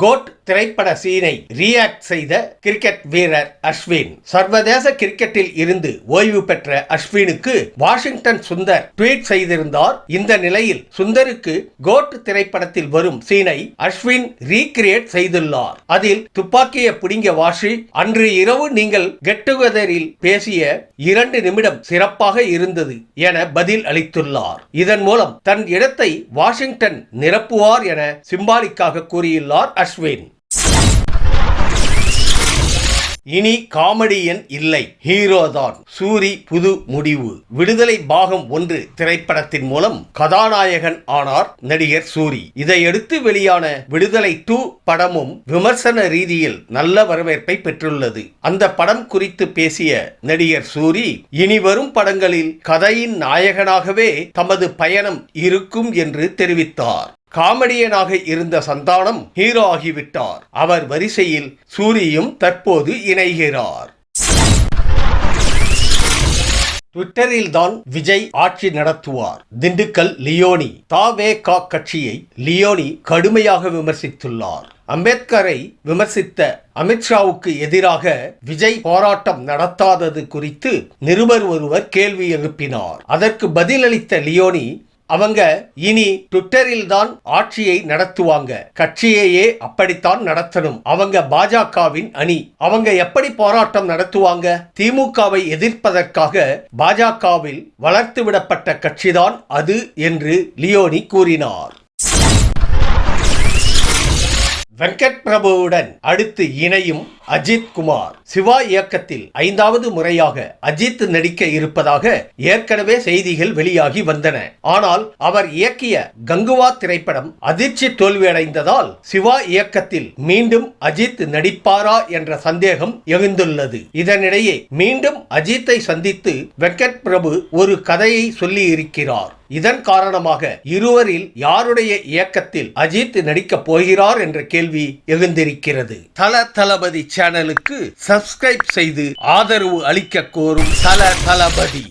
Code திரைப்பட சீனை react செய்த கிரிக்கெட் வீரர் அஸ்வின். சர்வதேச கிரிக்கெட்டில் இருந்து ஓய்வு பெற்ற அஸ்வினுக்கு வாஷிங்டன் சுந்தர் ட்வீட் செய்திருந்தார். இந்த நிலையில் சுந்தருக்கு கோட் திரைப்படத்தில் வரும் சீனை அஸ்வின் ரீகிரியேட் செய்துள்ளார். அதில் துப்பாக்கியை பிடிங்க வாஷி, அன்று இரவு நீங்கள் கெட் டுகெதரில் பேசிய 2 நிமிடம் சிறப்பாக இருந்தது என பதில் அளித்துள்ளார். இதன் மூலம் தன் இடத்தை வாஷிங்டன் நிரப்புவார் என சிம்பாலிக்காக கூறியுள்ளார் அஸ்வின். இனி காமெடியன் இல்லை, ஹீரோதான். சூரி புது முடிவு. விடுதலை பாகம் 1 திரைப்படத்தின் மூலம் கதாநாயகன் ஆனார் நடிகர் சூரி. இதையடுத்து வெளியான விடுதலை 2 படமும் விமர்சன ரீதியில் நல்ல வரவேற்பை பெற்றுள்ளது. அந்த படம் குறித்து பேசிய நடிகர் சூரி, இனி வரும் படங்களில் கதையின் நாயகனாகவே தமது பயணம் இருக்கும் என்று தெரிவித்தார். காமெடியனாக இருந்த சந்தானம் ஹீரோ ஆகிவிட்டார். அவர் வரிசையில் சூரியும் தற்போது இணைகிறார். ட்விட்டரில் தான் விஜய் ஆட்சி நடத்துவார். திண்டுக்கல் லியோனி. தவேகா கட்சியை லியோனி கடுமையாக விமர்சித்துள்ளார். அம்பேத்கரை விமர்சித்த அமித்ஷாவுக்கு எதிராக விஜய் போராட்டம் நடத்தாதது குறித்து நிருபர் ஒருவர் கேள்வி எழுப்பினார். அதற்கு பதிலளித்த லியோனி, அவங்க இனி ட்விட்டரில் தான் ஆட்சியை நடத்துவாங்க, கட்சியையே அப்படித்தான் நடத்தணும். அவங்க பாஜகவின் அணி, அவங்க எப்படி போராட்டம் நடத்துவாங்க? திமுகவை எதிர்ப்பதற்காக பாஜகவில் வளர்த்துவிடப்பட்ட கட்சிதான் அது என்று லியோனி கூறினார். வெங்கட் பிரபுவுடன் அடுத்து இணையும் அஜித் குமார். சிவா இயக்கத்தில் 5வது முறையாக அஜித் நடிக்க இருப்பதாக ஏற்கனவே செய்திகள் வெளியாகி வந்தன. ஆனால் அவர் இயக்கிய கங்குவா திரைப்படம் அதிர்ச்சி தோல்வியடைந்ததால் சிவா இயக்கத்தில் மீண்டும் அஜித் நடிப்பாரா என்ற சந்தேகம் எழுந்துள்ளது. இதனிடையே மீண்டும் அஜித்தை சந்தித்து வெங்கட் பிரபு ஒரு கதையை சொல்லி இருக்கிறார். இதன் காரணமாக இருவரில் யாருடைய இயக்கத்தில் அஜித் நடிக்கப் போகிறார் என்ற கேள்வி எழுந்திருக்கிறது. தளபதி சேனலுக்கு சப்ஸ்கிரைப் செய்து ஆதரவு அளிக்க கோரும் தளபதி.